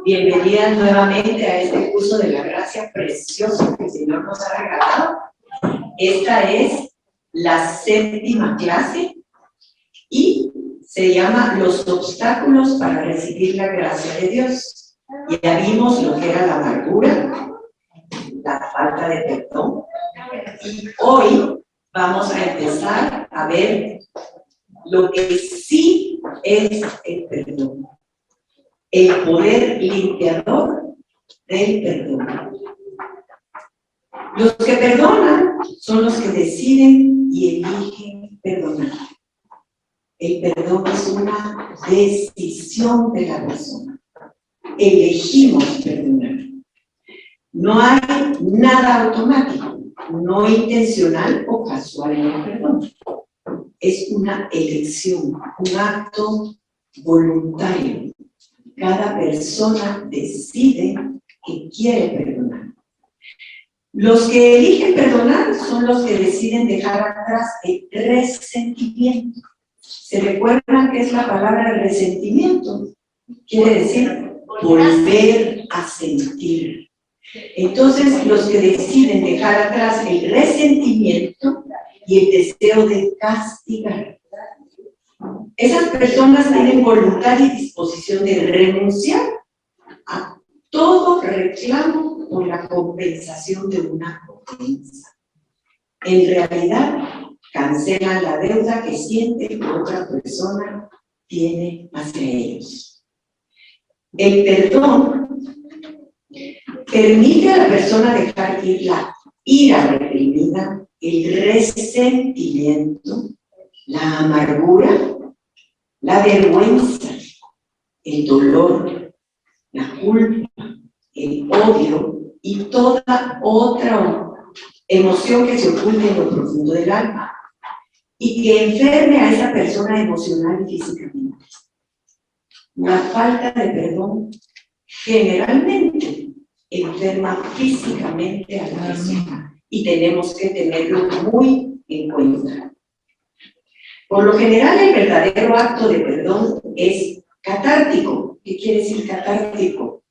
Bienvenidas nuevamente a este curso de la gracia precioso que el Señor nos ha regalado. Esta es la 7ª clase y se llama Los obstáculos para recibir la gracia de Dios. Ya vimos lo que era la amargura, la falta de perdón, y hoy vamos a empezar a ver lo que sí es el perdón. El poder limpiador del perdón. Los que perdonan son los que deciden y eligen perdonar. El perdón es una decisión de la persona. Elegimos perdonar. No hay nada automático, no intencional o casual en el perdón. Es una elección, un acto voluntario. Cada persona decide que quiere perdonar. Los que eligen perdonar son los que deciden dejar atrás el resentimiento. ¿Se recuerdan qué es la palabra resentimiento? Quiere decir volver a sentir. Entonces, los que deciden dejar atrás el resentimiento y el deseo de castigar. Esas personas tienen voluntad y disposición de renunciar a todo reclamo por la compensación de una ofensa. En realidad, cancelan la deuda que siente que otra persona tiene hacia ellos. El perdón permite a la persona dejar ir la ira reprimida, el resentimiento, la amargura, la vergüenza, el dolor, la culpa, el odio y toda otra emoción que se oculte en lo profundo del alma y que enferme a esa persona emocional y físicamente. La falta de perdón generalmente enferma físicamente a la persona y tenemos que tenerlo muy en cuenta. Por lo general, el verdadero acto de perdón es catártico. ¿Qué quiere decir catártico?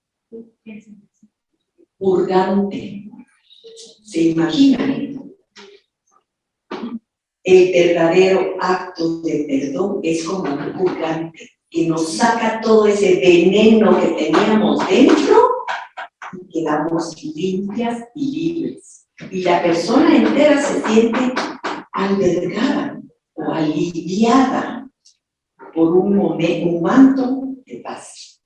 Purgante. ¿Se imaginan? El verdadero acto de perdón es como un purgante, que nos saca todo ese veneno que teníamos dentro y quedamos limpias y libres. Y la persona entera se siente albergada o aliviada por un manto de paz.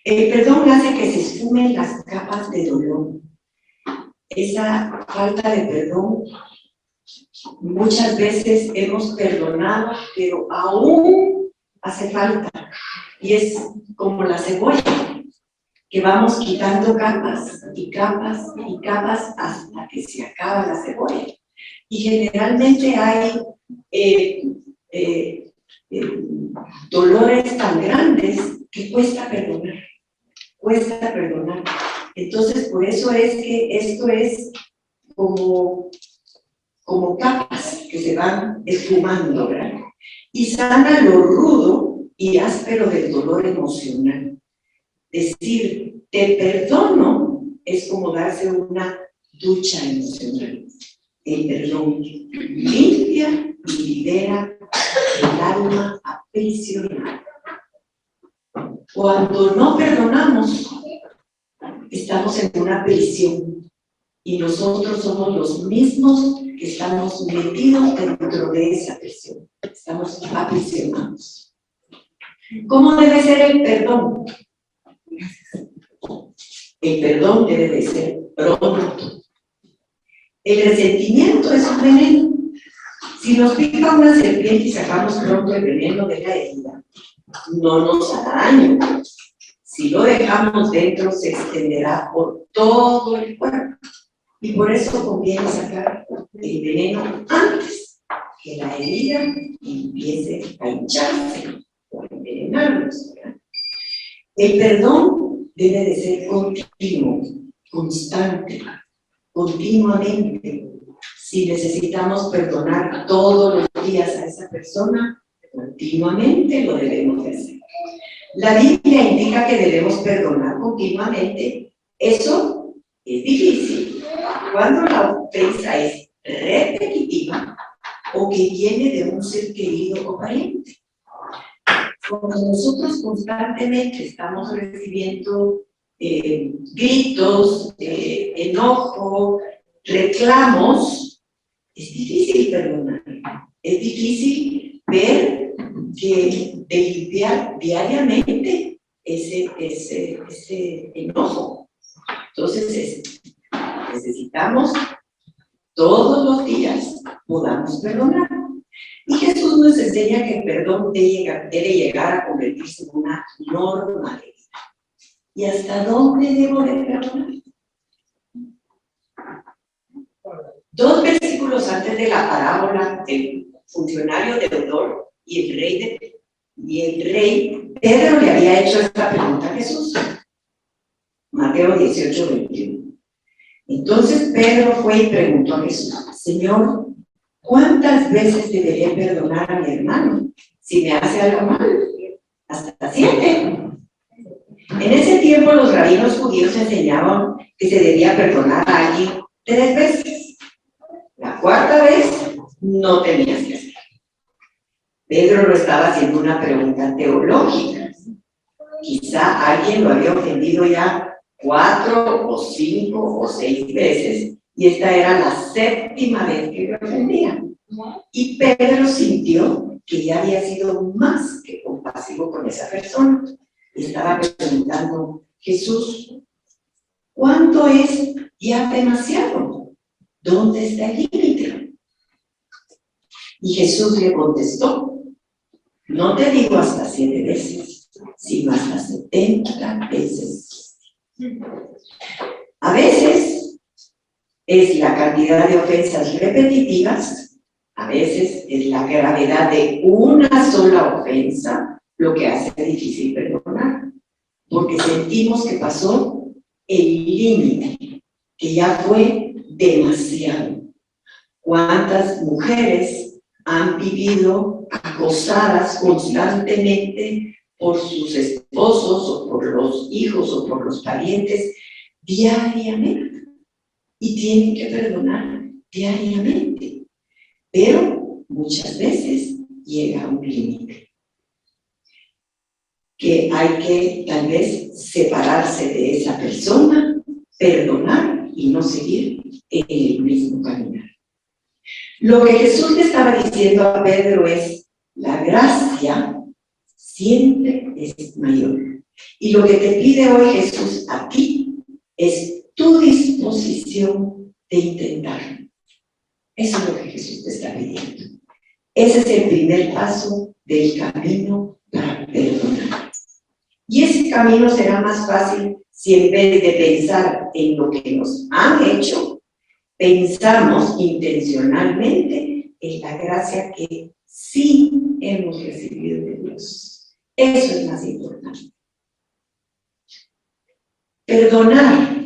El perdón hace que se esfumen las capas de dolor. Esa falta de perdón, muchas veces hemos perdonado, pero aún hace falta. Y es como la cebolla, que vamos quitando capas y capas y capas hasta que se acaba la cebolla. Y generalmente hay dolores tan grandes que cuesta perdonar. Cuesta perdonar. Entonces, por eso es que esto es como capas que se van esfumando, ¿verdad? Y sana lo rudo y áspero del dolor emocional. Decir, te perdono, es como darse una ducha emocional. El perdón limpia y libera el alma aprisionada. Cuando no perdonamos, estamos en una prisión y nosotros somos los mismos que estamos metidos dentro de esa prisión. Estamos aprisionados. ¿Cómo debe ser el perdón? El perdón debe de ser pronto. El resentimiento es un veneno. Si nos pica una serpiente y sacamos pronto el veneno de la herida, no nos hará daño. Si lo dejamos dentro, se extenderá por todo el cuerpo. Y por eso conviene sacar el veneno antes que la herida empiece a hincharse o a envenenarnos. El perdón debe de ser continuo, constante, continuamente. Si necesitamos perdonar todos los días a esa persona, continuamente lo debemos de hacer. La Biblia indica que debemos perdonar continuamente. Eso es difícil cuando la ofensa es repetitiva o que viene de un ser querido o pariente. Cuando nosotros constantemente estamos recibiendo gritos, enojo, reclamos, es difícil perdonar. Es difícil ver de limpiar diariamente ese enojo. Entonces, necesitamos todos los días podamos perdonar. Y Jesús nos enseña que el perdón debe llegar a convertirse en una norma de vida. ¿Y hasta dónde debo de perdonar? 2 versículos antes de la parábola del funcionario deudor y el rey, Pedro le había hecho esta pregunta a Jesús. Mateo 18:21. Entonces Pedro fue y preguntó a Jesús: Señor, ¿cuántas veces debería perdonar a mi hermano si me hace algo mal? Hasta 7. En ese tiempo los rabinos judíos enseñaban que se debía perdonar a alguien 3 veces. La 4ª vez no tenías que hacer. Pedro no estaba haciendo una pregunta teológica. Quizá alguien lo había ofendido ya 4 o 5 o 6 veces y esta era la 7ª vez que lo ofendía. Y Pedro sintió que ya había sido más que compasivo con esa persona. Estaba preguntando: Jesús, ¿cuánto es ya demasiado? ¿Dónde está el límite? Y Jesús le contestó: no te digo hasta 7 veces, sino hasta 70 veces. A veces es la cantidad de ofensas repetitivas, a veces es la gravedad de una sola ofensa lo que hace difícil perdonar, porque sentimos que pasó el límite, que ya fue demasiado. ¿Cuántas mujeres han vivido acosadas constantemente por sus esposos o por los hijos o por los parientes diariamente? Y tienen que perdonar diariamente, pero muchas veces llega a un límite que hay que tal vez separarse de esa persona, perdonar y no seguir en el mismo caminar. Lo que Jesús le estaba diciendo a Pedro es: la gracia siempre es mayor. Y lo que te pide hoy Jesús a ti es tu disposición de intentarlo. Eso es lo que Jesús te está pidiendo. Ese es el primer paso del camino para perdonar. Y ese camino será más fácil si en vez de pensar en lo que nos han hecho, pensamos intencionalmente en la gracia que sí hemos recibido de Dios. Eso es más importante. Perdonar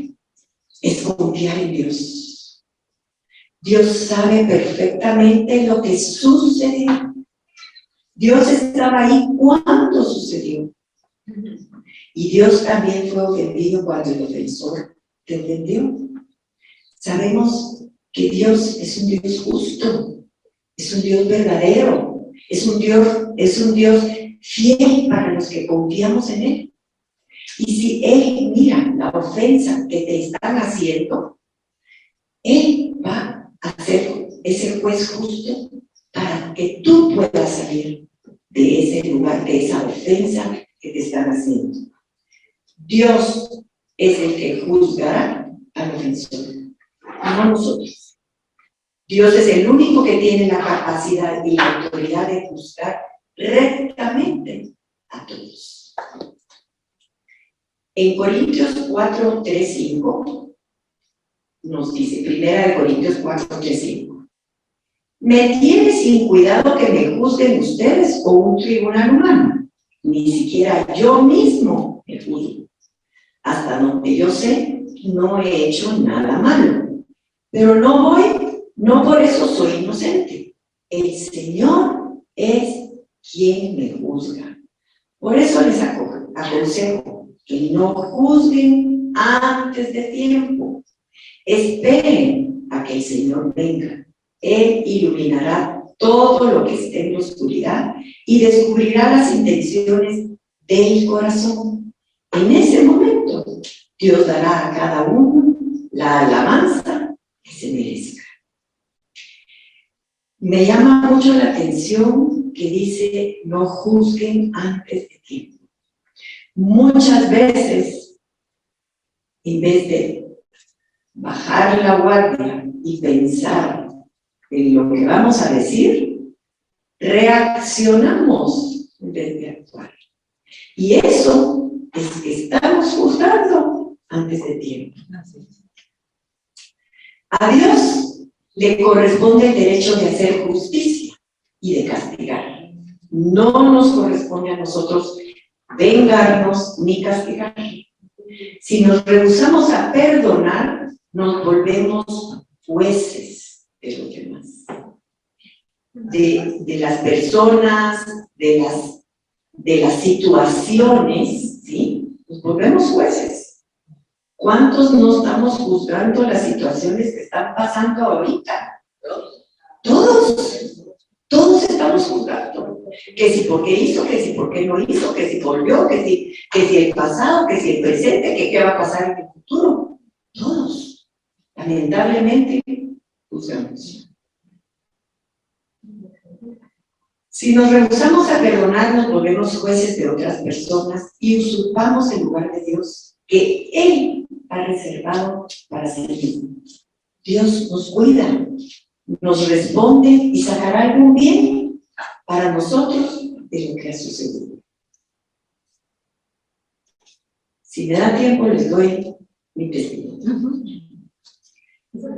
es confiar en Dios. Dios sabe perfectamente lo que sucedió. Dios estaba ahí cuando sucedió. Y Dios también fue ofendido cuando el ofensor te ofendió. Sabemos que Dios es un Dios justo, es un Dios verdadero, es un Dios fiel para los que confiamos en Él. Y si Él mira la ofensa que te están haciendo, Él va a ser ese juez justo para que tú puedas salir de ese lugar, de esa ofensa que te están haciendo. Dios es el que juzgará al ofensor, no nosotros. Dios es el único que tiene la capacidad y la autoridad de juzgar rectamente a todos. En Corintios 4, 3, 5 nos dice, 1 Corintios 4, 3, 5: ¿me tiene sin cuidado que me juzguen ustedes o un tribunal humano? Ni siquiera yo mismo me juzgo. Hasta donde yo sé, no he hecho nada malo. Pero no por eso soy inocente. El Señor es quien me juzga. Por eso les aconsejo que no juzguen antes de tiempo. Esperen a que el Señor venga. Él iluminará todo lo que esté en la oscuridad y descubrirá las intenciones del corazón. En ese momento, Dios dará a cada uno la alabanza que se merezca. Me llama mucho la atención que dice, no juzguen antes de tiempo. Muchas veces, en vez de bajar la guardia y pensar en lo que vamos a decir, reaccionamos en vez de actuar. Y eso es que estamos juzgando antes de tiempo. A Dios le corresponde el derecho de hacer justicia y de castigar. No nos corresponde a nosotros vengarnos ni castigar. Si nos rehusamos a perdonar, nos volvemos jueces de los demás, de las personas, de las situaciones, ¿sí? Nos volvemos jueces. ¿Cuántos no estamos juzgando las situaciones que están pasando ahorita? Todos estamos juzgando. Que si por qué hizo, que si por qué no hizo, que si volvió, que si el pasado, que si el presente, que qué va a pasar en el futuro. Todos, lamentablemente, juzgamos. Si nos rehusamos a perdonar, nos volvemos jueces de otras personas y usurpamos el lugar de Dios que Él ha reservado para servir. Dios nos cuida, nos responde y sacará algún bien para nosotros de lo que ha sucedido. Si me da tiempo, les doy mi testimonio.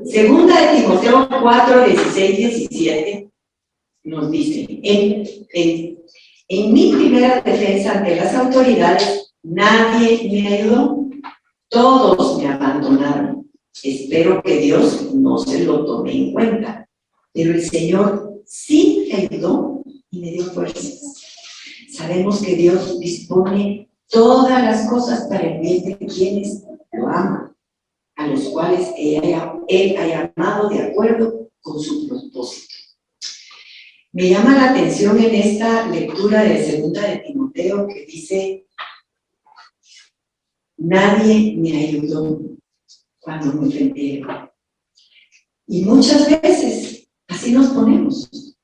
Segunda de Timoteo 4, 16, 17 nos dice, en mi primera defensa ante las autoridades, nadie me ayudó, todos me abandonaron. Espero que Dios no se lo tome en cuenta, pero el Señor sí me ayudó y me dio fuerzas. Sabemos que Dios dispone todas las cosas para el bien de quienes lo aman, a los cuales Él ha llamado de acuerdo con su propósito. Me llama la atención en esta lectura de Segunda de Timoteo que dice, nadie me ayudó cuando me enfrenté. Y muchas veces así nos ponemos.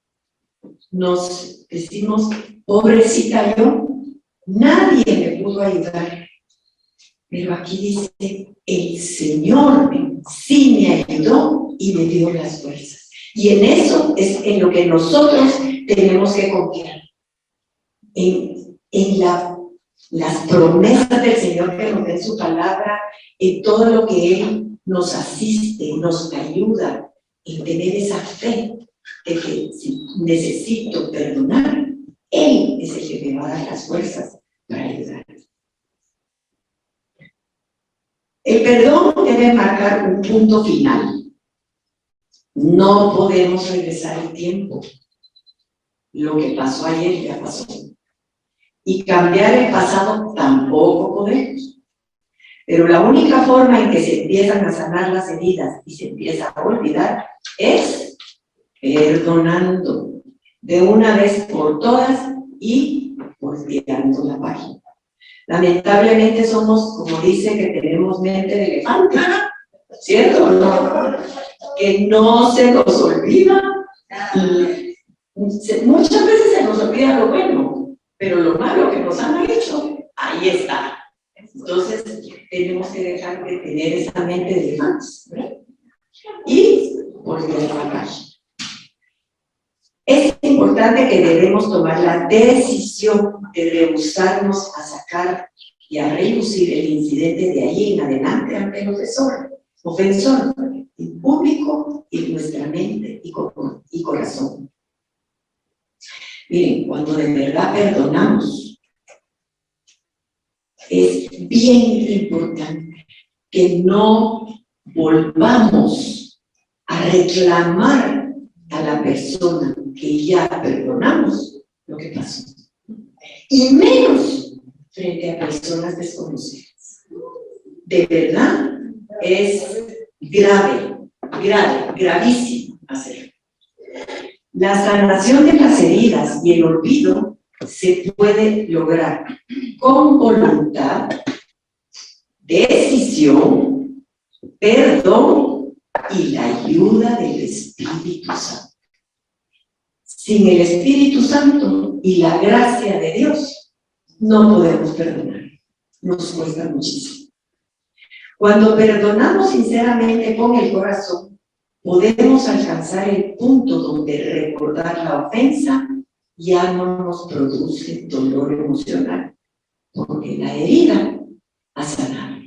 Nos decimos, pobrecita yo, nadie me pudo ayudar. Pero aquí dice, el Señor sí me ayudó y me dio las fuerzas. Y en eso es en lo que nosotros tenemos que confiar. En las promesas del Señor que nos da en su palabra, en todo lo que Él nos asiste, nos ayuda, en tener esa fe de que si necesito perdonar, Él es el que me va a dar las fuerzas para ayudar. El perdón debe marcar un punto final. No podemos regresar el tiempo. Lo que pasó ayer ya pasó. Y cambiar el pasado tampoco podemos. Pero la única forma en que se empiezan a sanar las heridas y se empieza a olvidar es perdonando de una vez por todas y volteando la página. Lamentablemente somos, como dice, que tenemos mente de elefante, ¿cierto? ¿No? Que no se nos olvida. Muchas veces se nos olvida lo bueno, pero lo malo que nos han hecho, ahí está. Entonces, tenemos que dejar de tener esa mente de elefantes, ¿verdad? Y volver a la página. Es importante que debemos tomar la decisión de rehusarnos a sacar y a reducir el incidente de ahí en adelante ante el ofensor, en público y en nuestra mente y corazón. Miren, cuando de verdad perdonamos, es bien importante que no volvamos a reclamar a la persona que ya perdonamos lo que pasó. Y menos frente a personas desconocidas. De verdad, es gravísimo hacerlo. La sanación de las heridas y el olvido se puede lograr con voluntad, decisión, perdón y la ayuda del Espíritu Santo. Sin el Espíritu Santo y la gracia de Dios, no podemos perdonar. Nos cuesta muchísimo. Cuando perdonamos sinceramente con el corazón, podemos alcanzar el punto donde recordar la ofensa ya no nos produce dolor emocional, porque la herida ha sanado.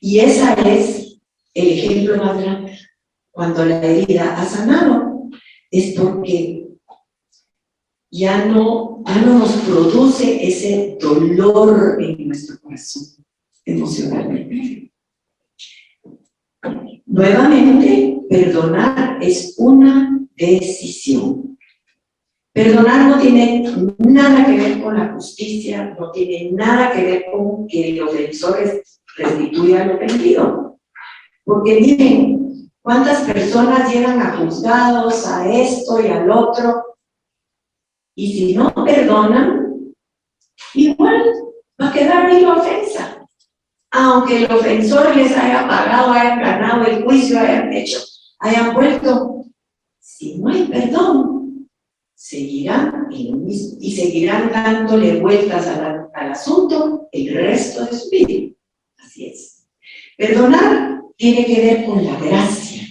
Y ese es el ejemplo más grande. Cuando la herida ha sanado, es porque ya no nos produce ese dolor en nuestro corazón emocionalmente. Nuevamente, perdonar es una decisión. Perdonar no tiene nada que ver con la justicia, no tiene nada que ver con que el ofensor restituya lo ofendido. Porque miren, cuántas personas llegan a juzgados, a esto y al otro, y si no perdonan, igual va a quedar ahí la ofensa. Aunque el ofensor les haya pagado, hayan ganado el juicio, hayan hecho, hayan vuelto, si no hay perdón, seguirán en lo mismo y seguirán dándole vueltas al asunto el resto de su vida. Así es. Perdonar tiene que ver con la gracia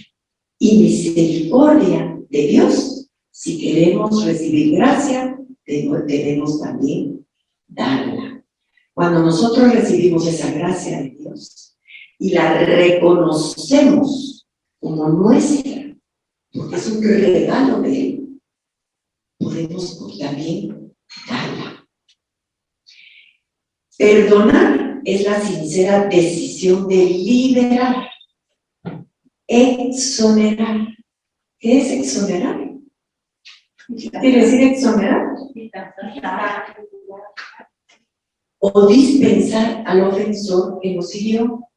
y misericordia de Dios. Si queremos recibir gracia, debemos también darla. Cuando nosotros recibimos esa gracia de Dios y la reconocemos como nuestra, porque es un regalo de Él, podemos también darla. Perdonar es la sincera decisión de liberar, exonerar. ¿Qué es exonerar? ¿Qué quiere decir exonerar? O dispensar al ofensor que nos hirió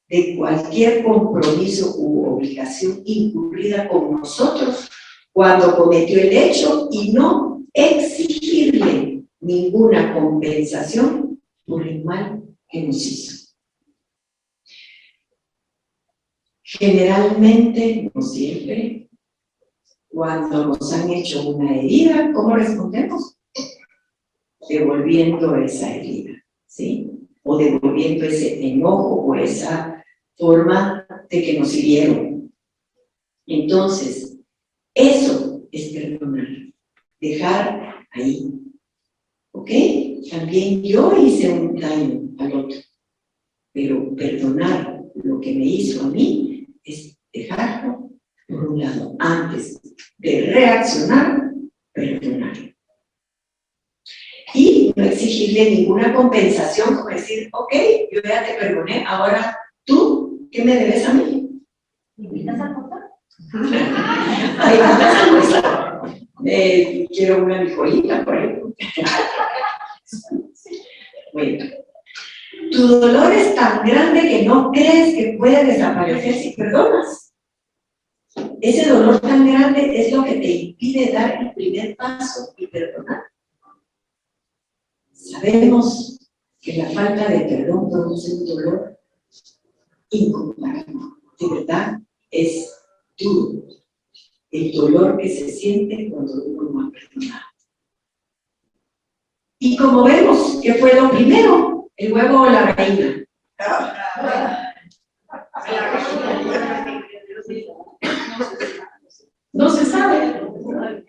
de cualquier compromiso u obligación incurrida con nosotros cuando cometió el hecho y no exigirle ninguna compensación por el mal que nos hizo. Generalmente, no siempre, cuando nos han hecho una herida, ¿cómo respondemos? Devolviendo esa herida, ¿sí? O devolviendo ese enojo o esa forma de que nos hirieron. Entonces, eso es perdonar, dejar ahí, ¿ok? También yo hice un daño al otro, pero perdonar lo que me hizo a mí es dejarlo por un lado, antes de reaccionar, perdonar. Y no exigirle ninguna compensación, como decir, ok, yo ya te perdoné, ahora tú, ¿qué me debes a mí? ¿Me invitas a almorzar? Ahí vas a almorzar. Quiero una bijolita, por ejemplo. Bueno, tu dolor es tan grande que no crees que puede desaparecer si perdonas. Ese dolor tan grande es lo que te impide dar el primer paso y perdonar. Sabemos que la falta de perdón produce un dolor incomparable. De verdad, es duro el dolor que se siente cuando uno no ha perdonado. Y como vemos, ¿qué fue lo primero? ¿El huevo o la gallina? No se sabe.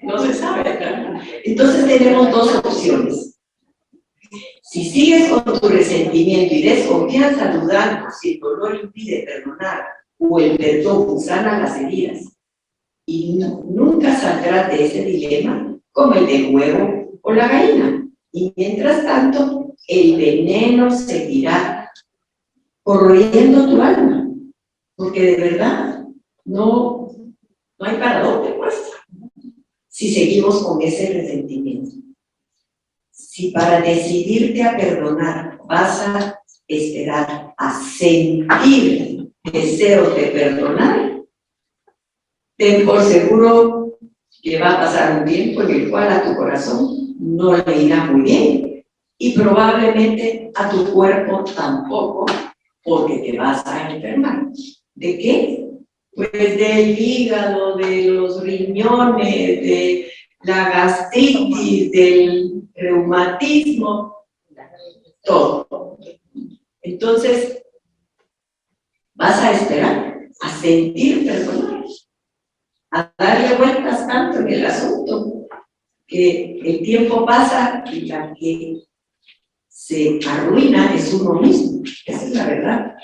No se sabe. Entonces tenemos dos opciones. Si sigues con tu resentimiento y desconfianza dudando si el dolor impide perdonar o el perdón sana las heridas, y nunca saldrás de ese dilema como el del huevo o la gallina. Y mientras tanto, el veneno seguirá corroyendo tu alma, porque de verdad no hay para dónde muestra si seguimos con ese resentimiento. si para decidirte a perdonar vas a esperar a sentir deseos de perdonar, ten por seguro que va a pasar un tiempo en el cual a tu corazón no le irá muy bien y probablemente a tu cuerpo tampoco, porque te vas a enfermar. ¿De qué? Pues del hígado, de los riñones, de la gastritis, del reumatismo, todo. Entonces, vas a esperar a sentir perdonar, a darle vueltas tanto en el asunto, que el tiempo pasa y la que se arruina es uno mismo. Esa es la verdad.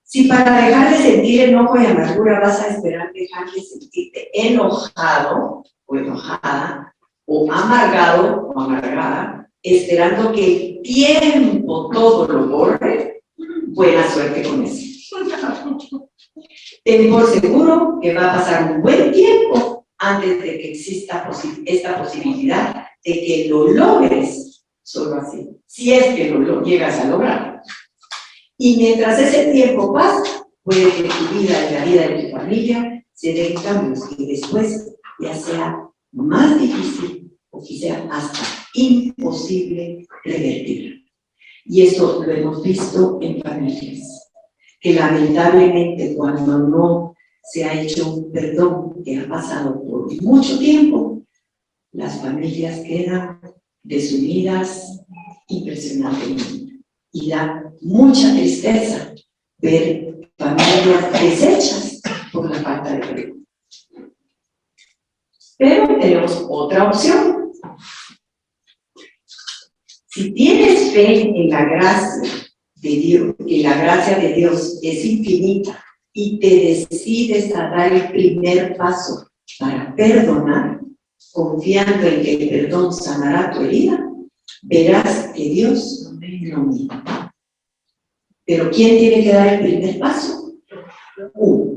Si para dejar de sentir enojo y amargura vas a esperar dejar de sentirte enojado o enojada, o amargado o amargada, esperando que el tiempo todo lo borre, buena suerte con eso. Ten por seguro que va a pasar un buen tiempo antes de que exista esta posibilidad de que lo logres solo así, si es que lo llegas a lograr. Y mientras ese tiempo pasa, puede que tu vida y la vida de tu familia se den cambios que después ya sea más difícil o quizá hasta imposible revertir. Y eso lo hemos visto en familias, que lamentablemente cuando no se ha hecho un perdón que ha pasado por mucho tiempo, las familias quedan desunidas impresionantemente. Y da mucha tristeza ver familias deshechas por la falta de perdón. Pero tenemos otra opción. Si tienes fe en la gracia de Dios, que la gracia de Dios es infinita, y te decides a dar el primer paso para perdonar, confiando en que el perdón sanará tu herida, verás que Dios lo mira. Pero ¿quién tiene que dar el primer paso? Uno.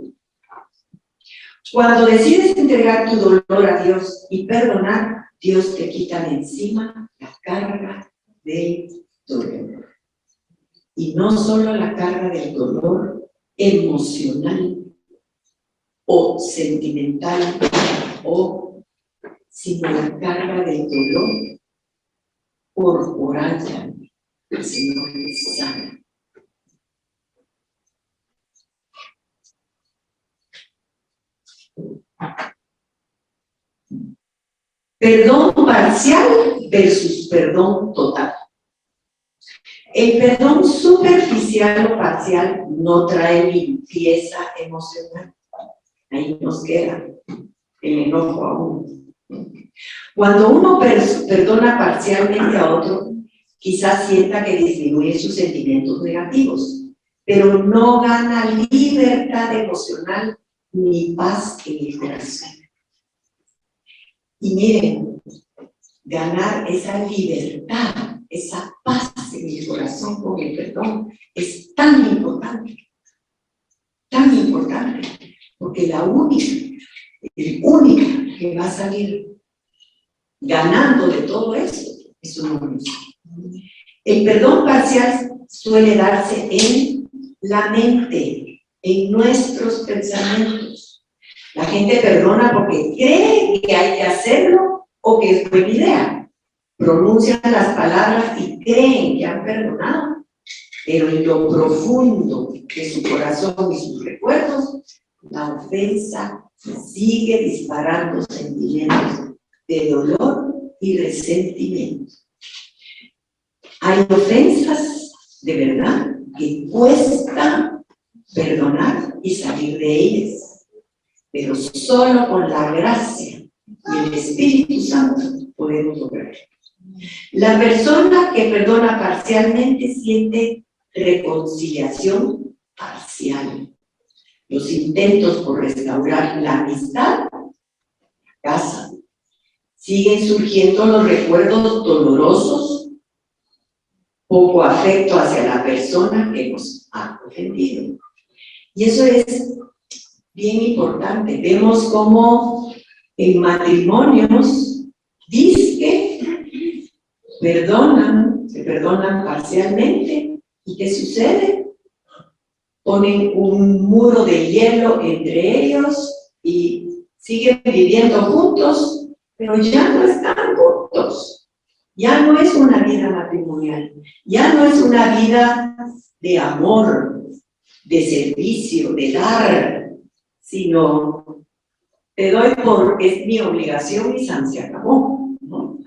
Cuando decides entregar tu dolor a Dios y perdonar, Dios te quita de encima la carga del dolor. Y no solo la carga del dolor emocional o sentimental, sino la carga del dolor corporal también. El Señor te sana. Perdón parcial versus perdón total. El perdón superficial o parcial no trae limpieza emocional. Ahí nos queda el enojo aún. Cuando uno perdona parcialmente a otro, quizás sienta que disminuye sus sentimientos negativos, pero no gana libertad emocional ni paz en el corazón. Y miren, ganar esa libertad, esa paz en el corazón con el perdón es tan importante, porque el único que va a salir ganando de todo eso es uno mismo. El perdón parcial suele darse en la mente, en nuestros pensamientos. La gente perdona porque cree que hay que hacerlo o que es buena idea. Pronuncian las palabras y creen que han perdonado, pero en lo profundo de su corazón y sus recuerdos, la ofensa sigue disparando sentimientos de dolor y resentimiento. Hay ofensas de verdad que cuesta perdonar y salir de ellas, pero solo con la gracia y el Espíritu Santo podemos lograrlo. La persona que perdona parcialmente siente reconciliación parcial. Los intentos por restaurar la amistad fracasan. Siguen surgiendo los recuerdos dolorosos, poco afecto hacia la persona que nos ha ofendido. Y eso es bien importante. Vemos cómo en matrimonios dizque perdonan, se perdonan parcialmente, ¿y qué sucede? Ponen un muro de hielo entre ellos y siguen viviendo juntos, pero ya no están juntos. Ya no es una vida matrimonial, ya no es una vida de amor, de servicio, de dar, sino te doy porque es mi obligación y se acabó, ¿no?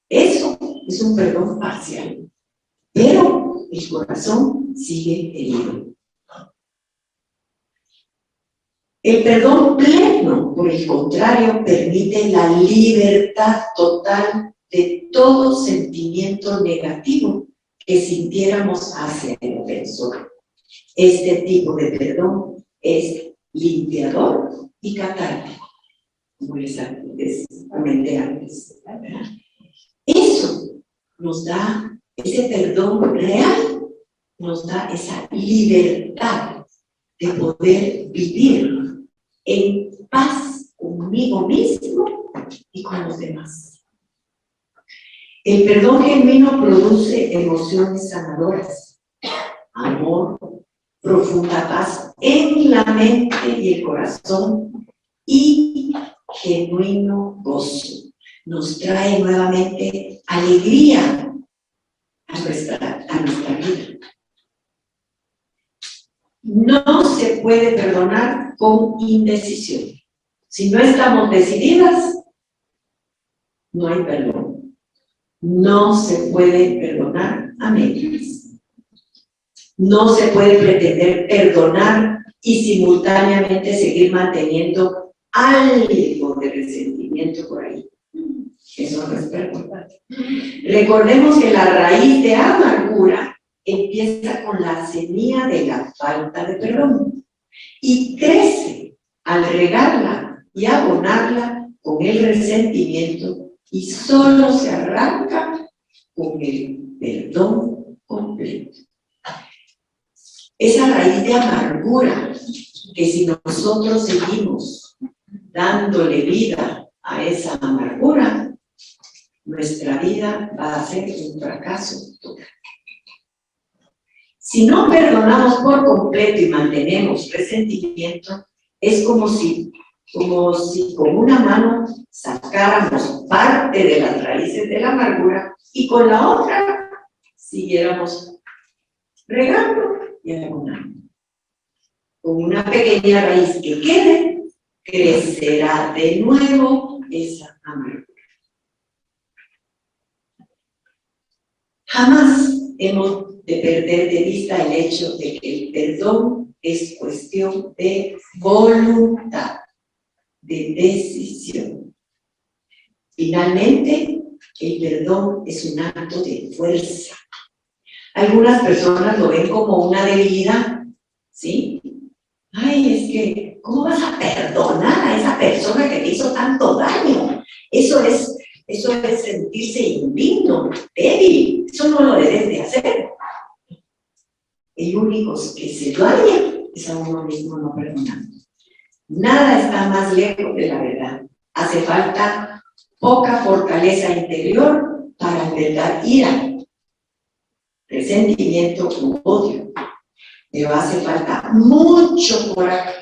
Eso es un perdón parcial, pero el corazón sigue herido. El perdón pleno, por el contrario, permite la libertad total de todo sentimiento negativo que sintiéramos hacia el ofensor. Este tipo de perdón es limpiador y catártico, como les comenté antes. Eso nos da, ese perdón real, nos da esa libertad de poder vivir en paz conmigo mismo y con los demás. El perdón genuino produce emociones sanadoras, amor, profunda paz en la mente y el corazón y genuino gozo. Nos trae nuevamente alegría a nuestra vida. No se puede perdonar con indecisión. Si no estamos decididas, no hay perdón. No se puede perdonar a medias. No se puede pretender perdonar y simultáneamente seguir manteniendo algo de resentimiento por ahí. Eso no es perdón. Recordemos que la raíz de amargura empieza con la semilla de la falta de perdón y crece al regarla y abonarla con el resentimiento y solo se arranca con el perdón completo. Esa raíz de amargura que si nosotros seguimos dándole vida a esa amargura, nuestra vida va a ser un fracaso total. Si no perdonamos por completo y mantenemos resentimiento, es como si con una mano sacáramos parte de las raíces de la amargura y con la otra siguiéramos regando y abonando. Con una pequeña raíz que quede, crecerá de nuevo esa amargura. Jamás hemos de perder de vista el hecho de que el perdón es cuestión de voluntad, de decisión. Finalmente, el perdón es un acto de fuerza. Algunas personas lo ven como una debilidad, ¿sí? Ay, es que, ¿cómo vas a perdonar a esa persona que te hizo tanto daño? Eso es sentirse indigno, débil. Eso no lo debes de hacer. El único que se daña es a uno mismo no perdonando. Nada está más lejos de la verdad. Hace falta poca fortaleza interior para albergar ira, resentimiento u odio. Pero hace falta mucho coraje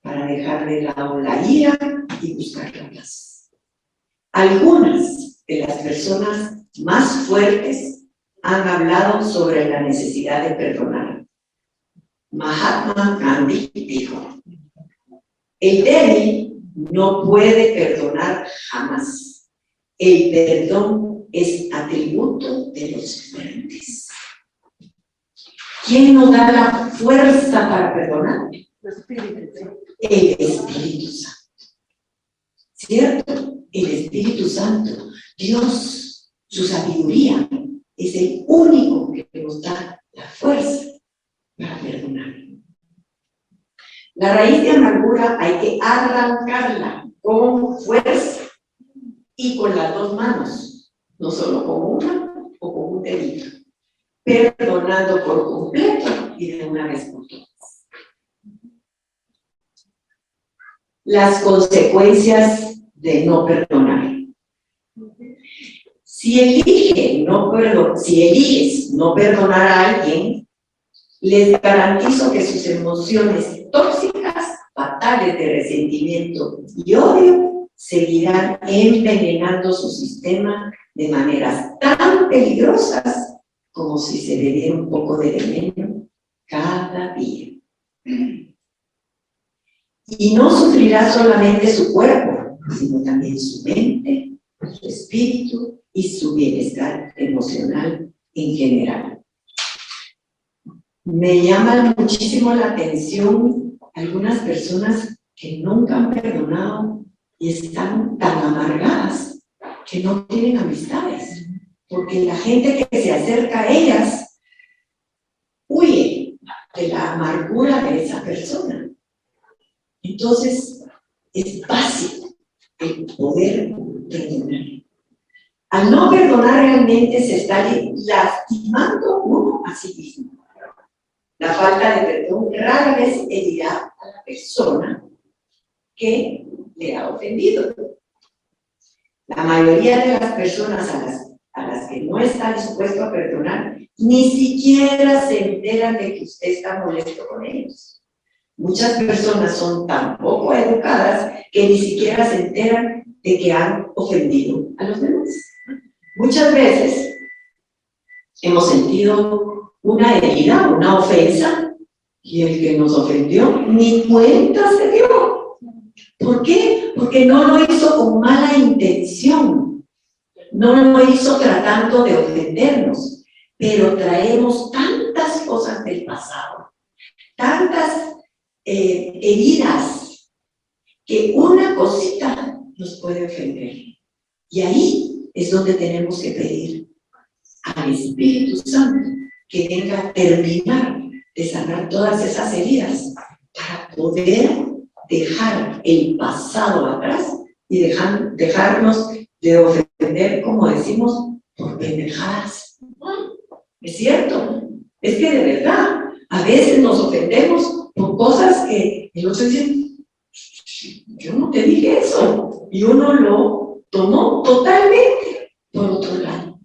para dejar de lado la ira y buscar la paz. Algunas de las personas más fuertes han hablado sobre la necesidad de perdonar. Mahatma Gandhi dijo: el débil no puede perdonar jamás. El perdón es atributo de los fuertes. ¿Quién nos da la fuerza para perdonar? El Espíritu Santo. ¿Cierto? El Espíritu Santo, Dios, su sabiduría, es el único que nos da la fuerza para perdonar. La raíz de amargura hay que arrancarla con fuerza y con las dos manos, no solo con una o con un dedito, perdonando por completo y de una vez por todas. Las consecuencias de no perdonar. Si eliges no perdonar a alguien, les garantizo que sus emociones tóxicas, fatales de resentimiento y odio, seguirán envenenando su sistema de maneras tan peligrosas como si se le diera un poco de veneno cada día. Y no sufrirá solamente su cuerpo, sino también su mente, su espíritu y su bienestar emocional en general. Me llama muchísimo la atención algunas personas que nunca han perdonado y están tan amargadas que no tienen amistades, porque la gente que se acerca a ellas huye de la amargura de esa persona. Entonces, es básico el poder perdonar. Al no perdonar realmente se está lastimando uno a sí mismo. La falta de perdón rara vez herirá a la persona que le ha ofendido. La mayoría de las personas a las que no está dispuesto a perdonar ni siquiera se enteran de que usted está molesto con ellos. Muchas personas son tan poco educadas que ni siquiera se enteran de que han ofendido a los demás. Muchas veces hemos sentido una herida, una ofensa, y el que nos ofendió ni cuenta se dio. ¿Por qué? Porque no lo hizo con mala intención, no lo hizo tratando de ofendernos, pero traemos tantas cosas del pasado, tantas heridas, que una cosita nos puede ofender. Y ahí es donde tenemos que pedir al Espíritu Santo que venga a terminar de sanar todas esas heridas para poder dejar el pasado atrás y dejarnos de ofender, como decimos, por pendejadas. Es cierto, es que de verdad, a veces nos ofendemos por cosas que el otro dice, yo no te dije eso, y uno lo tomó totalmente por otro lado,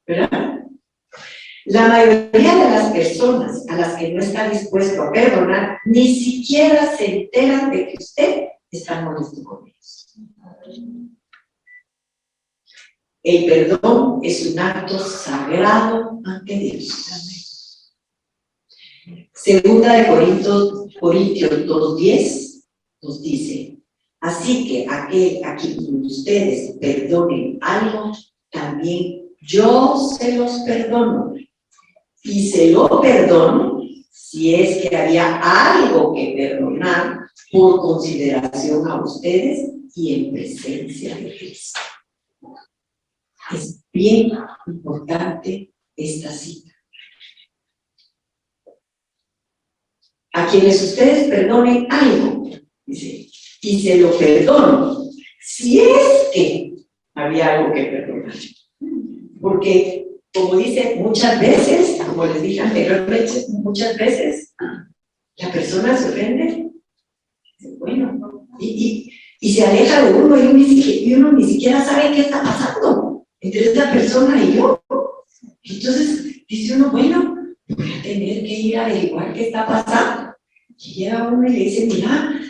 ¿verdad? La mayoría de las personas a las que no está dispuesto a perdonar ni siquiera se enteran de que usted está molesto con ellos. El perdón es un acto sagrado ante Dios. Segunda de Corintios 2:10 nos dice: así que aquel a quien ustedes perdonen algo, también yo se los perdono. Y se lo perdono si es que había algo que perdonar por consideración a ustedes y en presencia de Cristo. Es bien importante esta cita. A quienes ustedes perdonen algo, dice, y se lo perdono si es que había algo que perdonar. Porque como dice, muchas veces, como les dije anteriormente, muchas veces la persona se ofende, bueno, y se aleja de uno y uno ni siquiera sabe qué está pasando entre esa persona y yo. Entonces dice uno, bueno, voy a tener que ir a averiguar qué está pasando. Y llega uno y le dice, mira,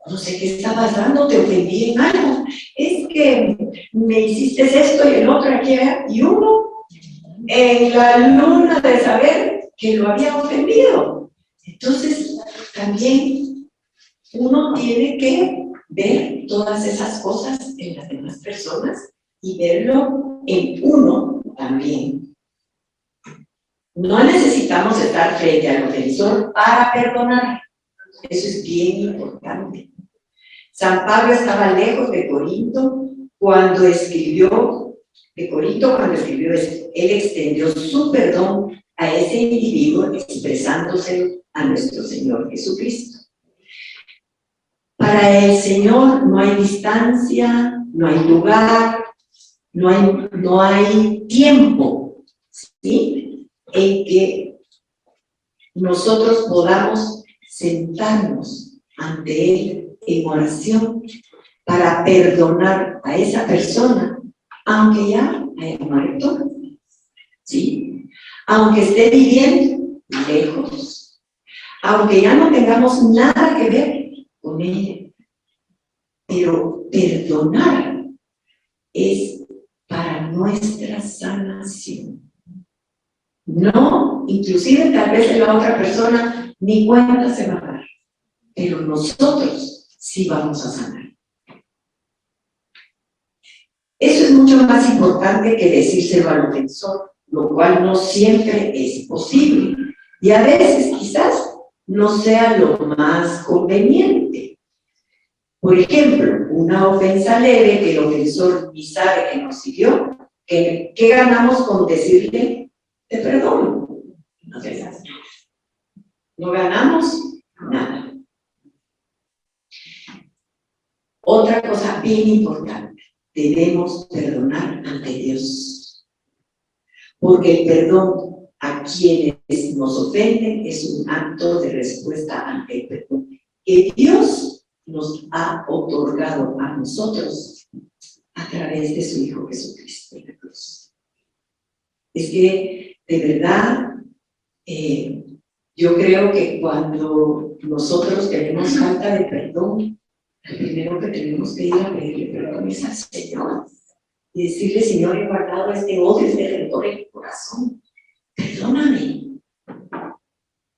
no sé qué está pasando, te ofendí en algo, es que me hiciste esto y el otro aquí, y uno en la luna de saber que lo había ofendido. Entonces, también uno tiene que ver todas esas cosas en las demás personas y verlo en uno también. No necesitamos estar frente al ofensor para perdonar. Eso es bien importante. San Pablo estaba lejos de Corinto cuando escribió esto. Él extendió su perdón a ese individuo expresándose a nuestro Señor Jesucristo. Para el Señor no hay distancia, no hay lugar, no hay tiempo, ¿sí?, en que nosotros podamos sentarnos ante Él en oración para perdonar a esa persona, aunque ya haya muerto, ¿sí? Aunque esté viviendo lejos, aunque ya no tengamos nada que ver con ella, pero perdonar es para nuestra sanación. No, inclusive tal vez la otra persona ni cuenta se va a dar, pero nosotros sí vamos a sanar. Eso es mucho más importante que decírselo al ofensor, lo cual no siempre es posible y a veces quizás no sea lo más conveniente. Por ejemplo, una ofensa leve que el ofensor ni sabe que nos hirió, ¿qué ganamos con decirle te perdono? No ganamos nada. Otra cosa bien importante, debemos perdonar ante Dios. Porque el perdón a quienes nos ofenden es un acto de respuesta ante el perdón que Dios nos ha otorgado a nosotros a través de su Hijo Jesucristo en la cruz. Es que, de verdad, yo creo que cuando nosotros tenemos falta de perdón, lo primero que tenemos que ir a pedirle perdón es al Señor y decirle, Señor, he guardado este odio, este rencor en mi corazón, perdóname.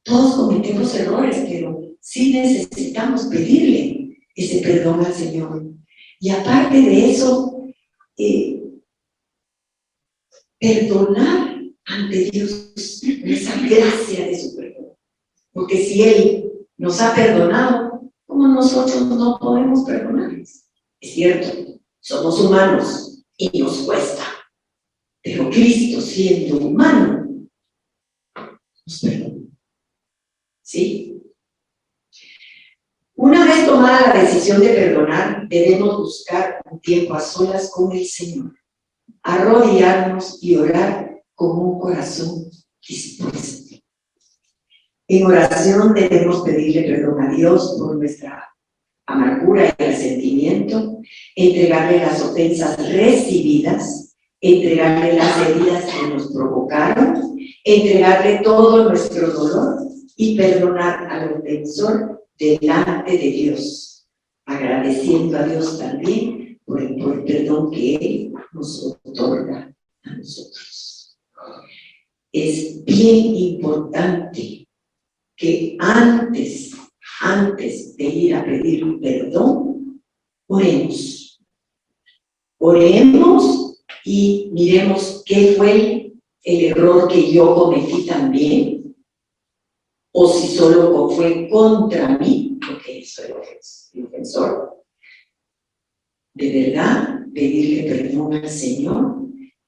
Todos cometemos errores, pero sí necesitamos pedirle ese perdón al Señor. Y aparte de eso, perdonar ante Dios esa gracia de su perdón. Porque si Él nos ha perdonado, ¿cómo nosotros no podemos perdonarles? Es cierto, somos humanos y nos cuesta. Pero Cristo, siendo humano, nos perdona. ¿Sí? Una vez tomada la decisión de perdonar, debemos buscar un tiempo a solas con el Señor, arrodillarnos y orar con un corazón dispuesto. En oración debemos pedirle perdón a Dios por nuestra amargura y resentimiento, entregarle las ofensas recibidas, entregarle las heridas que nos provocaron, entregarle todo nuestro dolor y perdonar al ofensor delante de Dios, agradeciendo a Dios también por el perdón que Él nos otorga a nosotros. Es bien importante que antes de ir a pedir perdón, oremos. Oremos y miremos qué fue el error que yo cometí también, o si solo fue contra mí, porque soy el ofensor. De verdad, pedirle perdón al Señor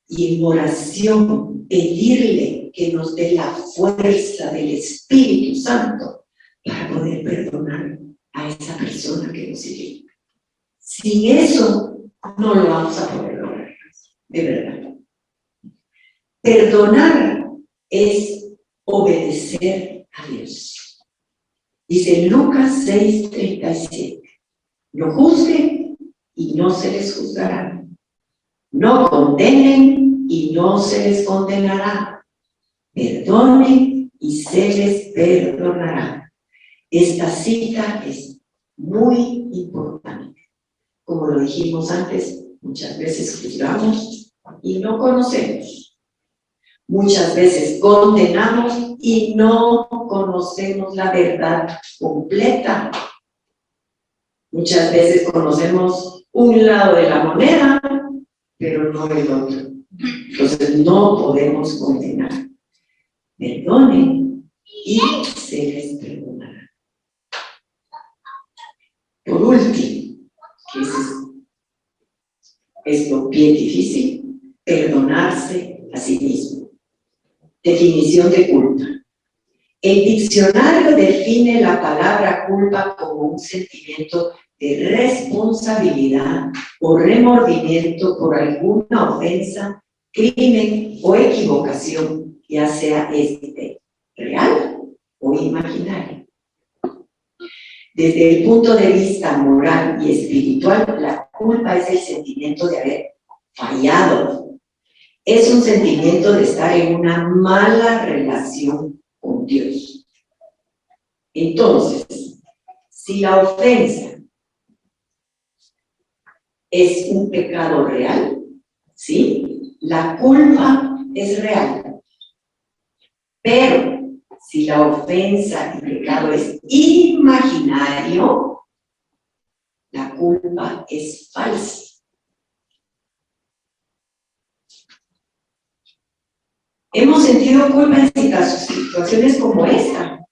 y en oración pedirle que nos dé la fuerza del Espíritu Santo para poder perdonar a esa persona que nos hirió. Sin eso, no lo vamos a poder lograr, de verdad. Perdonar es obedecer a Dios. Dice Lucas 6:37, no juzguen y no se les juzgará. No condenen y no se les condenará. Perdonen y se les perdonará. Esta cita es muy importante. Como lo dijimos antes, muchas veces juzgamos y no conocemos. Muchas veces condenamos y no conocemos la verdad completa. Muchas veces conocemos un lado de la moneda, pero no el otro. Entonces no podemos condenar. Perdonen y se les perdonará. Por último, que es lo bien difícil, perdonarse a sí mismo. Definición de culpa. El diccionario define la palabra culpa como un sentimiento de responsabilidad o remordimiento por alguna ofensa, crimen o equivocación, ya sea real o imaginario. Desde el punto de vista moral y espiritual, la culpa es el sentimiento de haber fallado, es un sentimiento de estar en una mala relación con Dios. Entonces, si la ofensa es un pecado real, ¿sí? La culpa es real. Pero si la ofensa y pecado es imaginario, la culpa es falsa. Hemos sentido culpa en situaciones como esta,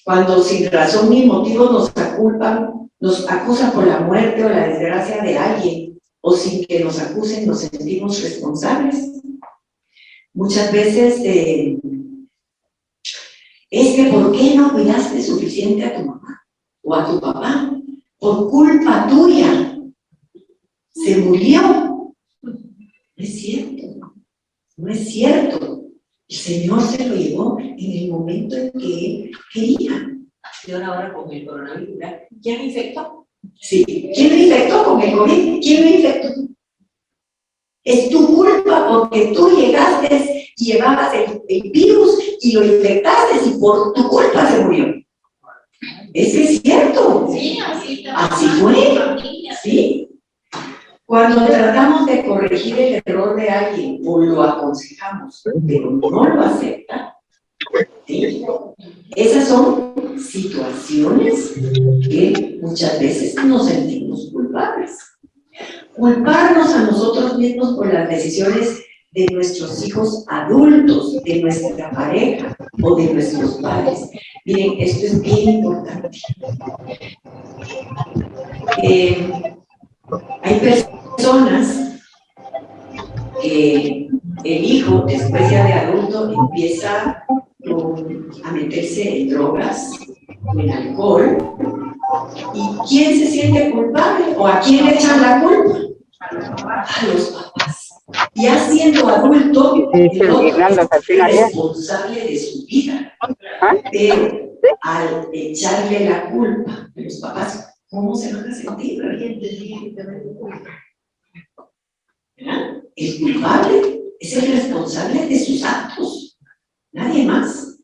cuando sin razón ni motivo nos acusan por la muerte o la desgracia de alguien, o sin que nos acusen nos sentimos responsables. Muchas veces es que ¿por qué no cuidaste suficiente a tu mamá o a tu papá? Por culpa tuya se murió. No es cierto, no es cierto. El Señor se lo llevó en el momento en que Él quería. Y ahora con el coronavirus, ¿quién lo infectó? Sí, ¿quién lo infectó con el COVID? ¿Quién lo infectó? Es tu culpa porque tú llegaste y llevabas el virus y lo infectaste y por tu culpa se murió. Eso es cierto. Sí, así fue. Sí. Cuando tratamos de corregir el error de alguien o lo aconsejamos, pero no lo acepta, ¿sí? Esas son situaciones que muchas veces nos sentimos culpables. Culparnos a nosotros mismos por las decisiones de nuestros hijos adultos, de nuestra pareja o de nuestros padres. Miren, esto es bien importante. Hay personas que el hijo, después ya de adulto, empieza a meterse en drogas, en alcohol. ¿Y quién se siente culpable? ¿O a quién le echan la culpa? A los papás. Ya siendo adulto, el otro es responsable de su vida. Pero al echarle la culpa a los papás, ¿cómo se van a sentir? ¿Verdad? El culpable es el responsable de sus actos, nadie más.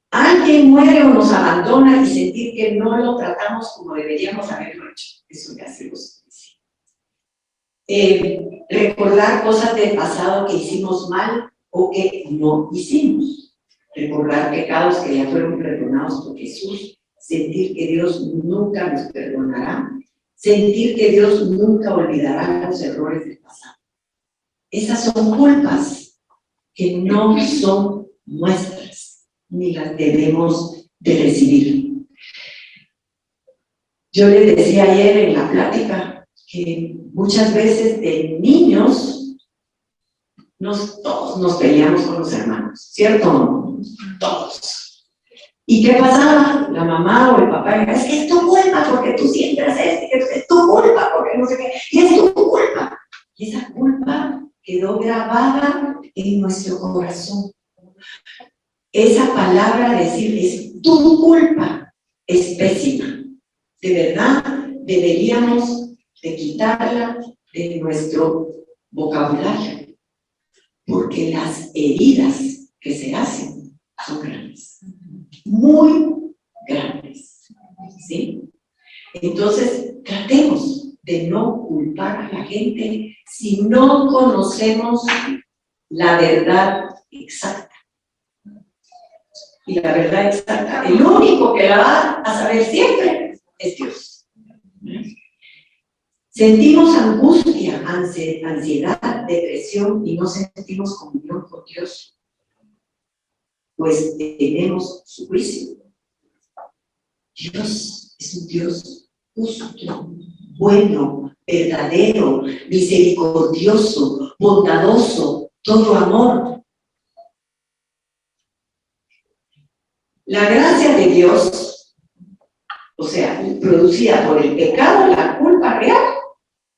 Alguien muere o nos abandona y sentir que no lo tratamos como deberíamos haberlo hecho. Eso ya se los dice. Recordar cosas del pasado que hicimos mal o que no hicimos. Recordar pecados que ya fueron perdonados por Jesús. Sentir que Dios nunca nos perdonará. Sentir que Dios nunca olvidará los errores del pasado. Esas son culpas que no son nuestras, ni las debemos de recibir. Yo les decía ayer en la plática que muchas veces de niños todos nos peleamos con los hermanos, ¿cierto? Todos. ¿Y qué pasaba? La mamá o el papá era, es que es tu culpa porque tú siempre haces esto, es tu culpa porque no sé qué, y es tu culpa. Y esa culpa quedó grabada en nuestro corazón. Esa palabra decir es tu culpa es pésima. De verdad, deberíamos de quitarla de nuestro vocabulario, porque las heridas que se hacen son grandes, muy grandes, ¿sí? Entonces, tratemos de no culpar a la gente si no conocemos la verdad exacta. Y la verdad exacta, el único que la va a saber siempre es Dios. Sentimos angustia, ansiedad, depresión y no sentimos comunión con Dios, pues tenemos su juicio. Dios es un Dios justo, bueno, verdadero, misericordioso, bondadoso, todo amor. La gracia de Dios, o sea, producida por el pecado, la culpa real,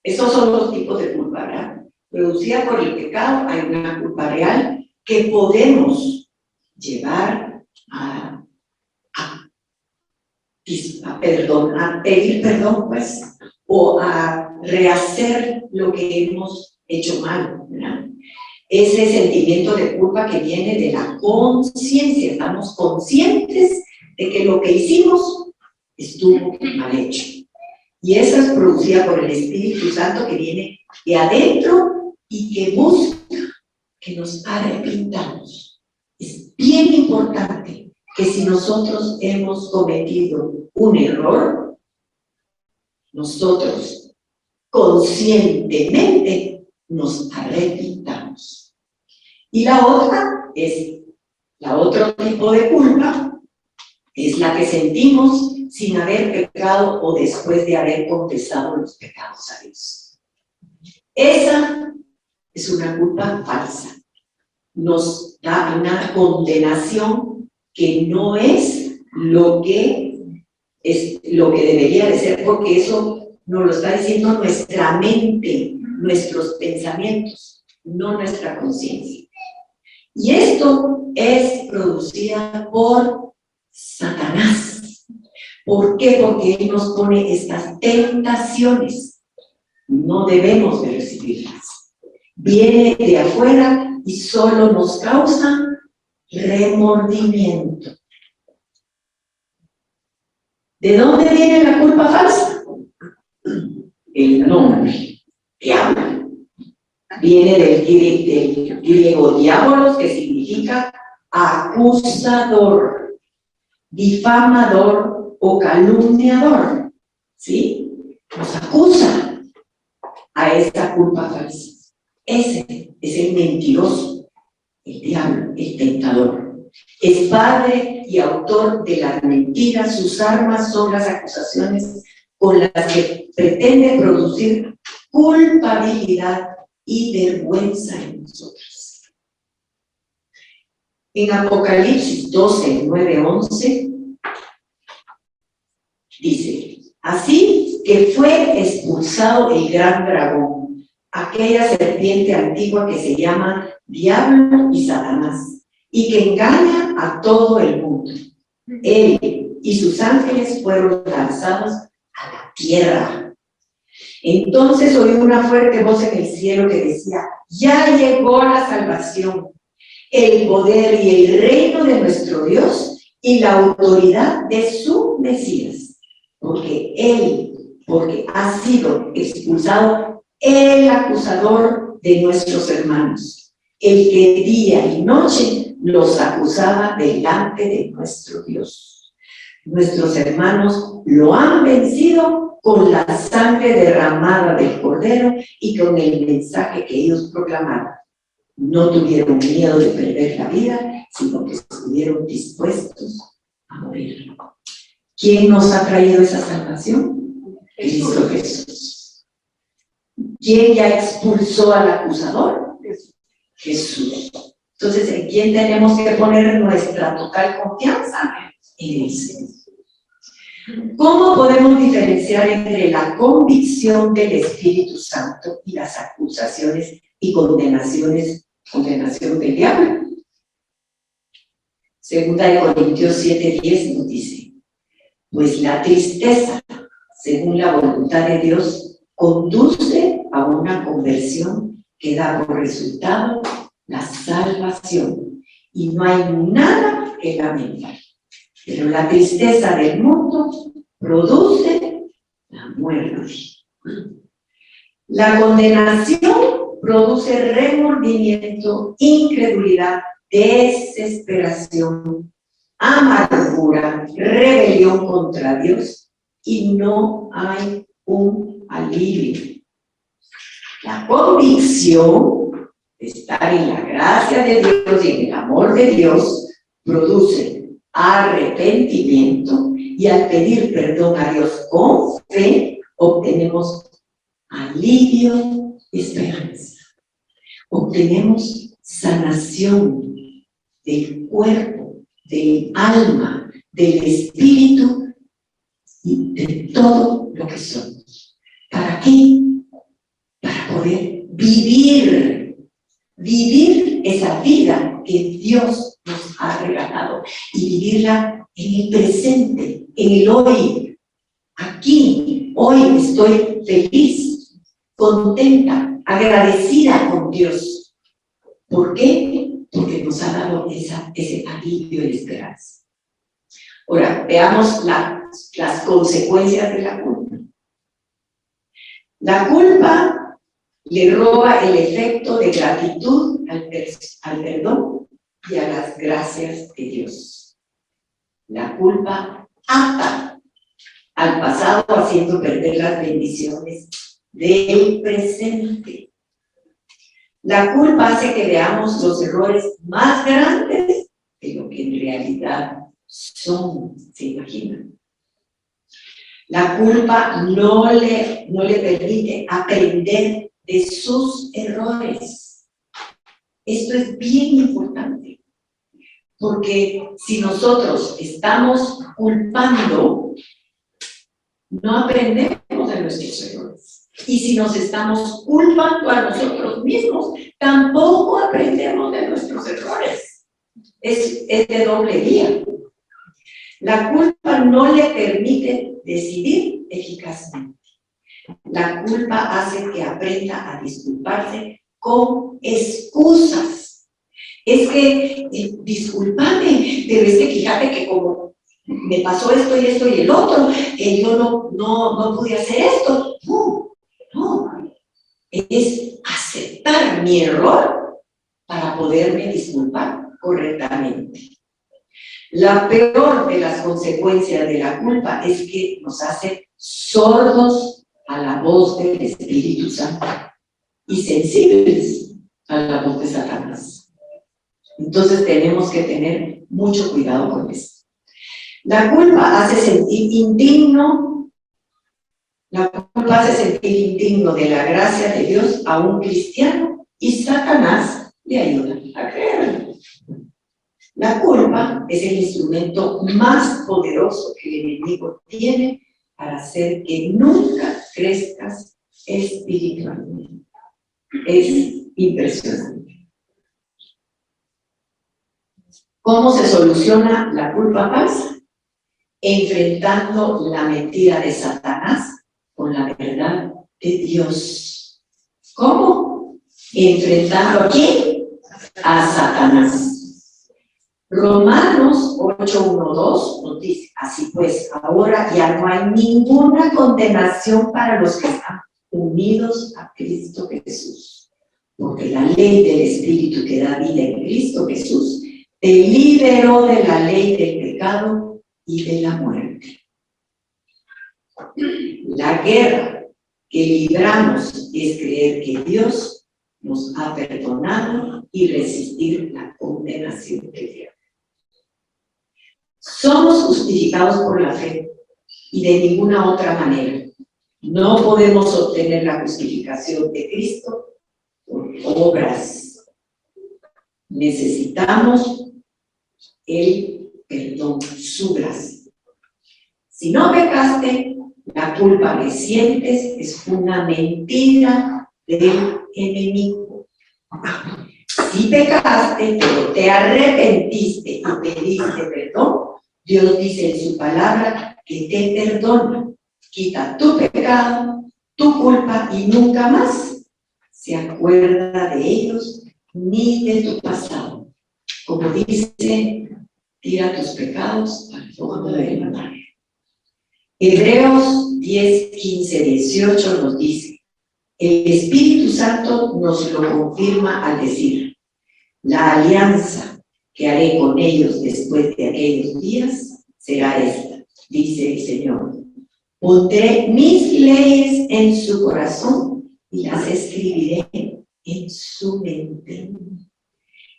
esos son los tipos de culpa real. Producida por el pecado, hay una culpa real que podemos llevar a pedir perdón, pues, o a rehacer lo que hemos hecho mal, ¿verdad? ese sentimiento de culpa que viene de la conciencia. Estamos conscientes de que lo que hicimos estuvo mal hecho. Y eso es producida por el Espíritu Santo que viene de adentro y que busca que nos arrepintamos. Es bien importante que si nosotros hemos cometido un error, nosotros conscientemente nos arrepintamos. Y la otra es, la otro tipo de culpa, es la que sentimos sin haber pecado o después de haber confesado los pecados a Dios. Esa es una culpa falsa. Nos da una condenación que no es lo que debería de ser, porque eso nos lo está diciendo nuestra mente, nuestros pensamientos, no nuestra conciencia. Y esto es producida por Satanás. ¿Por qué? Porque él nos pone estas tentaciones. No debemos de recibirlas. Viene de afuera y solo nos causa remordimiento. ¿De dónde viene la culpa falsa? El nombre, diablo. Viene del griego diabolos, que significa acusador, difamador o calumniador. ¿Sí? Nos acusa a esta culpa falsa. Ese es el mentiroso, el diablo, el tentador. Es padre y autor de las mentiras. Sus armas son las acusaciones con las que pretende producir culpabilidad y vergüenza en nosotros. En Apocalipsis 12, 9, 11, dice: así que fue expulsado el gran dragón, aquella serpiente antigua que se llama Diablo y Satanás, y que engaña a todo el mundo. Él y sus ángeles fueron lanzados a la tierra. Entonces oí una fuerte voz en el cielo que decía: ya llegó la salvación, el poder y el reino de nuestro Dios y la autoridad de su Mesías, porque ha sido expulsado el acusador de nuestros hermanos, el que día y noche los acusaba delante de nuestro Dios. Nuestros hermanos lo han vencido con la sangre derramada del Cordero y con el mensaje que ellos proclamaron. No tuvieron miedo de perder la vida, sino que estuvieron dispuestos a morir. ¿Quién nos ha traído esa salvación? Cristo Jesús. ¿Quién ya expulsó al acusador? Jesús. Entonces, ¿en quién tenemos que poner nuestra total confianza? En el Señor. ¿Cómo podemos diferenciar entre la convicción del Espíritu Santo y las acusaciones y condenación del diablo? Segunda de Corintios 7:10 nos dice: pues la tristeza, según la voluntad de Dios, conduce a una conversión que da por resultado la salvación, y no hay nada que lamentar. Pero la tristeza del mundo produce la muerte. La condenación produce remordimiento, incredulidad, desesperación, amargura, rebelión contra Dios, y no hay un alivio. La convicción de estar en la gracia de Dios y en el amor de Dios produce arrepentimiento, y al pedir perdón a Dios con fe obtenemos alivio y esperanza. Obtenemos sanación del cuerpo, del alma, del espíritu y de todo lo que somos. ¿Para qué? Para poder vivir esa vida que Dios nos ha regalado y vivirla en el presente, en el hoy. Aquí, hoy estoy feliz, contenta, agradecida con Dios. ¿Por qué? Porque nos ha dado ese alivio y esperanza. Ahora, veamos las consecuencias de la culpa. La culpa le roba el efecto de gratitud al perdón y a las gracias de Dios. La culpa ata al pasado, haciendo perder las bendiciones del presente. La culpa hace que veamos los errores más grandes de lo que en realidad son, ¿se imaginan? La culpa no le permite aprender de sus errores. Esto es bien importante, porque si nosotros estamos culpando, no aprendemos de nuestros errores. Y si nos estamos culpando a nosotros mismos, tampoco aprendemos de nuestros errores. Es de doble vía. La culpa no le permite decidir eficazmente. La culpa hace que aprenda a disculparse con excusas. Es que, discúlpame, pero es que fíjate que como me pasó esto y esto y el otro, yo no pude hacer esto. No. Es aceptar mi error para poderme disculpar correctamente. La peor de las consecuencias de la culpa es que nos hace sordos a la voz del Espíritu Santo y sensibles a la voz de Satanás. Entonces tenemos que tener mucho cuidado con esto. La culpa hace sentir indigno de la gracia de Dios a un cristiano y Satanás le ayuda a creerlo. La culpa es el instrumento más poderoso que el enemigo tiene para hacer que nunca crezcas espiritualmente. Es impresionante. ¿Cómo se soluciona la culpa falsa? Enfrentando la mentira de Satanás con la verdad de Dios. ¿Cómo? Enfrentando ¿a quién? A Satanás. Romanos 8:1-2 nos dice, así pues, ahora ya no hay ninguna condenación para los que están unidos a Cristo Jesús. Porque la ley del Espíritu que da vida en Cristo Jesús te liberó de la ley del pecado y de la muerte. La guerra que libramos es creer que Dios nos ha perdonado y resistir la condenación que Dios. Somos justificados por la fe y de ninguna otra manera. No podemos obtener la justificación de Cristo por obras. Necesitamos el perdón, su gracia. Si no pecaste, la culpa que sientes es una mentira del enemigo. Si pecaste, pero te arrepentiste y pediste perdón, Dios dice en su palabra que te perdona, quita tu pecado, tu culpa y nunca más se acuerda de ellos ni de tu pasado. Como dice, tira tus pecados al fondo del mar. Hebreos 10, 15, 18 nos dice, el Espíritu Santo nos lo confirma al decir, la alianza que haré con ellos después de aquellos días será esta, dice el Señor. Pondré mis leyes en su corazón y las escribiré en su mente.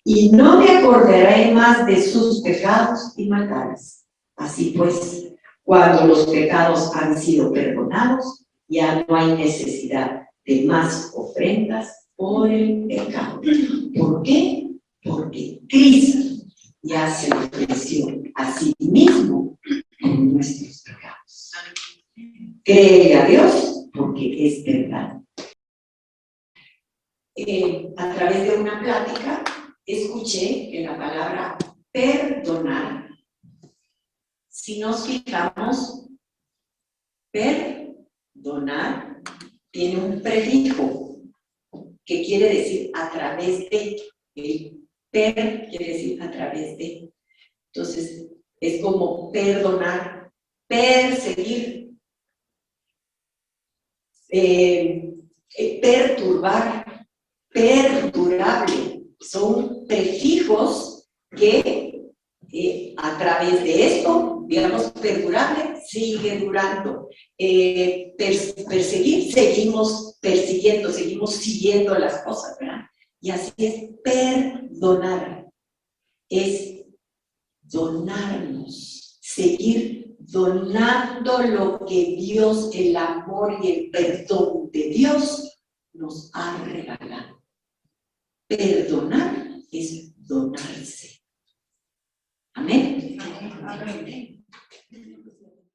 Y no me acordaré más de sus pecados y maldades. Así pues, cuando los pecados han sido perdonados, ya no hay necesidad de más ofrendas por el pecado. ¿Por qué? Porque Cristo ya se ofreció a sí mismo con nuestros pecados. Créele a Dios porque es verdad. A través de una plática escuché que la palabra perdonar, si nos fijamos, perdonar tiene un prefijo que quiere decir a través de. El per quiere decir a través de. Entonces, es como perdonar, perseguir, perturbar, perdurable. Son prefijos que a través de esto, digamos, perdurable, sigue durando. Perseguir, seguimos persiguiendo, seguimos siguiendo las cosas, ¿verdad? Y así es perdonar, es donarnos, seguir donando lo que Dios, el amor y el perdón de Dios nos ha regalado. Perdonar es donarse. Amén. Amén.